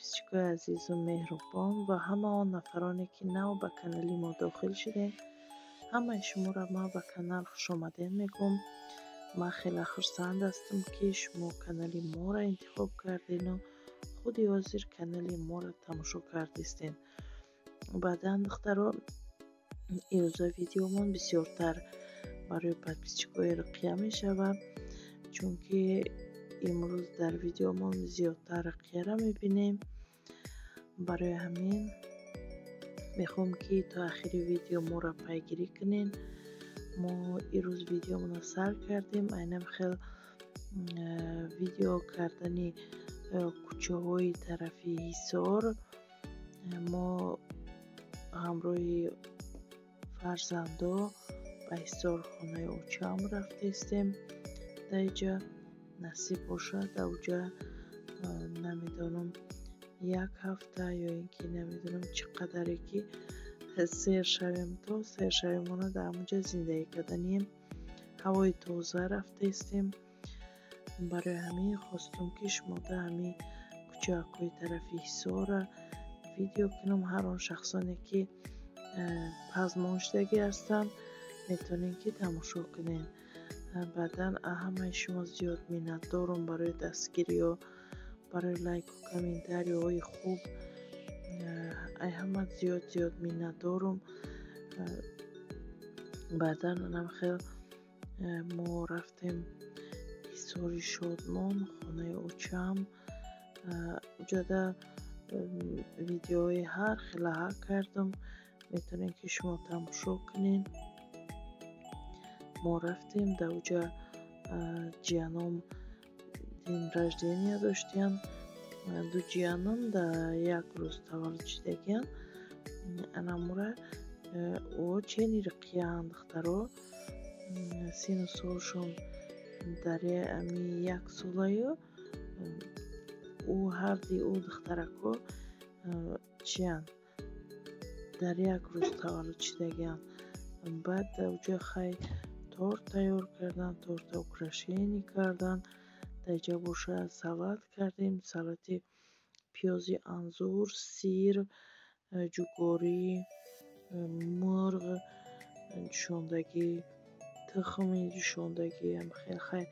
подписчикои азизу меҳрубон ва ҳама он нафароне ки нав ба канали мо дохил шудем, ҳамаи шуморо ман ба канал хушомадед мегӯям. ман хеле хурсанд ҳастам ки шумо канали моро интихоб кардину худи ҳозир канали моро тамошо кардистед. баъдан духтаро имрӯза видеомон бисёртар барои подписчикои руқия мешавад, чунки имрӯз дар видеомон зиёдтар руқияро мебинем. барои ҳамин мехоҳам ки то охири видео моро пайгирӣ кунед. мо имрӯз видеомонро сар кардем айнам хел видео кардани кӯчаҳои тарафи ҳисор. мо ҳамроҳи фарзандо ба ҳисор хонаи очам рафтаистем. дар инҷа насиб бошад дар уҷа намедонам як ҳафта ё ин ки намедонам чӣ қадаре ки сер шавем. то сер шавем она дар ҳамонҷа зиндагӣ карданем. ҳавои тоза рафтаистем. барои ҳамин хостум ки шумо дар ҳамин кӯчакҳои тарафи ҳисора видео кунам. ҳар он шахсоне ки пазмоншудагӣ ҳастанд метавонед ки тамошо кунед. баъдан ҳамаи шумо зиёд миннатдорам барои дастгириҳо, барои лайку комментариҳои хуб. ай ҳама зиёд миннатдорам. баъдан онам хел мо рафтем ҳисори шодмон, хонаи очам. уҷада видеоҳои ҳар хелаҳа кардам, метавонед ки шумо тамошо кунед. мо рафтем дар уҷа ҷиянам дин раждения доштиянд. ду ҷиянам дар як рӯз таваллуд шудагиянд. анамура чени руқияанд духтаро. сину солшон дар як солаю. ҳарди духтарако чиянд дар як рӯз таваллуд шудагиянд. баъд дар уҷа хай торт тайёр карданд, торта украшение карданд. дар инҷа бошад салат кардем, салати пиёзи анзур, сир, ҷугорӣ, мурғ, ҷӯшондагӣ, тухми ҷӯшондагӣ. хай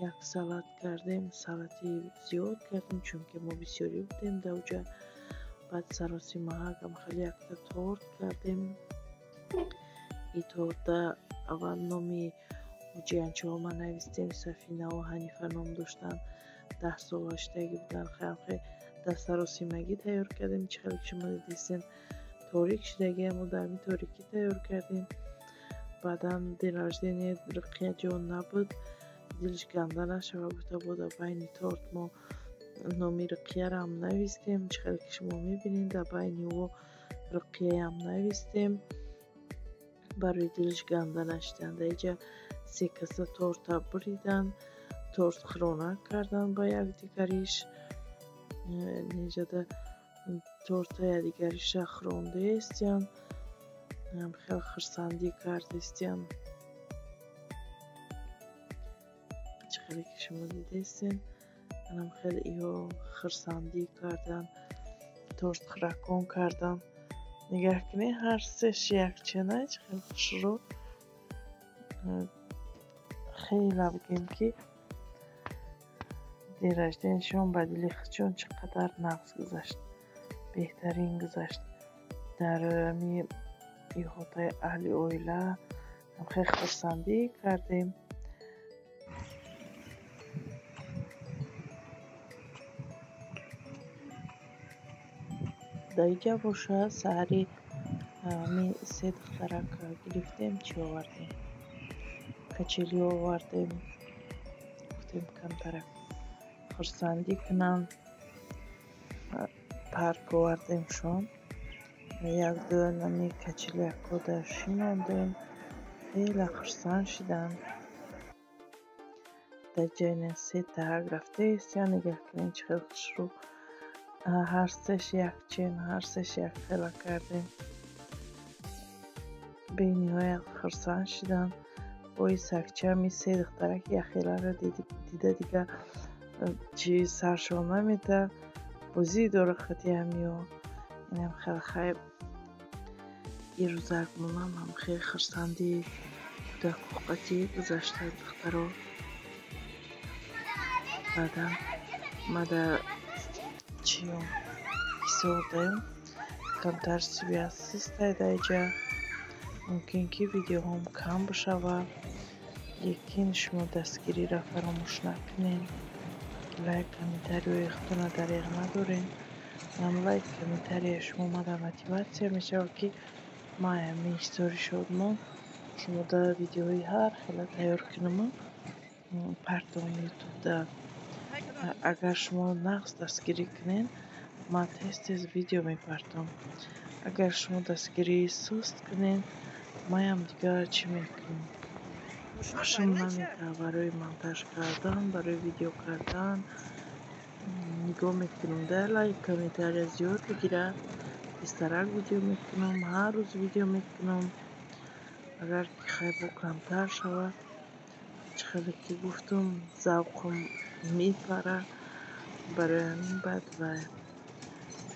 як салат кардем. салати зиёд кардем, чунки мо бисёрӣ будем дар уҷа. баъд саросимаҳагам хеле якта торт кардем. ин торта аввал номи ҷиянчаҳо ма навистем. сафинаҳо ҳанифа ном доштанд, 10 солаштагӣ буданд. хеле дар саросимагӣ тайёр кардем. чӣ хеле шумо дидистед торик шудагиам дар ҳамин торикӣ тайёр кардем. баъдан дин раждения руқияҷон набуд, дилш ганда нашавад, гуфта бо дар байни торт мо номи руқияам навистем. чӣ хеле ки шумо мебинед дар байни ӯ руқияам навистем, барои дилш ганда нашуданд. дар инҷа 3 каса торта буриданд, тортхӯрона карданд ба якдигариш. неҷада торта якдигариша хӯрондаистиянд, хеле хурсандӣ кардистиянд. чӣ хеле ки шумо дидистед, манам хеле иҳо хурсандӣ карданд, тортхӯракон карданд. нигоҳ кунед, ҳар сеш якчана. чӣ хеле хушрӯ. хеле бигем ки дин ражденияшон ба дили худшон чӣ қадар нағз гузашт, беҳтарин гузашт. дар иҳотаи аҳли оила хеле хурсандӣ кардем. дар инҷа бошад саҳари 3 духтарак гирифтем. чӣ овардем? качелӣ овардем. гуфтем камтарак хурсандӣ кунанд. парк овардемшон. як-ду нами качелиякҳо дар шинондем. хеле хурсанд шуданд. дар ҷайна 3 таҳак рафтаистиянд. нигоҳ кунед чӣ хеле хушрӯ. ҳар сеш як чен, ҳар сеш як хела кардем. бениҳоят хурсанд шуданд. бои сагчами 3 духтараки яхеларо дида дигар чӣ саршон наметавад. ҳозӣ дора хати ҳамиё инам хел хайр ирӯзак монам ҳам хел хирсанди кӯдаку қати гузашта духтаро баъдан мада чиём ҳисодаем камтар связсистай даиҷа мумкин ки видеоҳом кам бишава лекин шумо дастгириро фаромӯш накунед лайк комментариҳои худтона дариғ надорен ам лайк комментария шумо мада мотиватсия мешавад ки ман ҳамин истори шодмон шумода видеоҳои ҳар хела тайёр кунама партом ютубда агар шумо нағз дастгирӣ кунед ман тез видео мепартом агар шумо дастгирии суст кунед маям дигар чӣ мекунем хушам намекард барои монтаж кардан барои видео кардан нигоҳ мекунам да лайк комментария зиёд бигирад бистарак видео мекунам ҳар рӯз видео мекунам агар ки хайбо камтар шавад чӣ хеле ки гуфтам завқам мепарад барои ҳамин баъд ва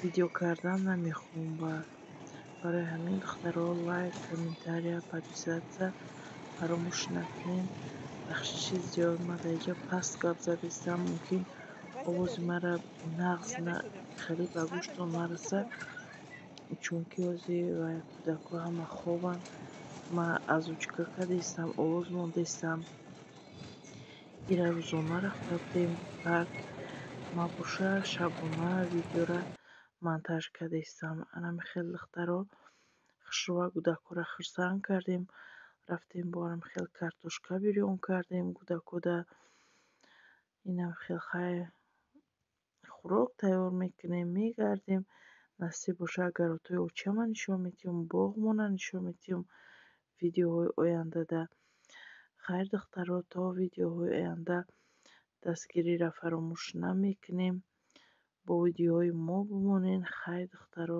видео кардан намехоҳам ва барои ҳамин духтаро лайк комментария подписатсия фаромӯш накунед бахшиши зиёд ман дар инҷа паст гап задистам мумкин овози маро нағз хеле ба гӯштон нарасад чунки ҳозир кӯдако ҳама хобанд ман аз учка кадистам овоз мондистам ира рӯзона рафтем парк мабоша шабона видеора монтаж кадистам анами хел духтаро хушрӯа кӯдакоро хирсан кардем рафтем бо ҳам хел картошка бирён кардем кӯдакода инам хел хайр хӯрок тайёр мекунем мегардем насиб боша агар отои очама нишон медиҳам боғмона нишон медиҳам видеоҳои ояндада хайр духтаро то видеоҳои оянда дастгириро фаромӯш намекунем бо видеоҳои мо бимонед хайр духтаро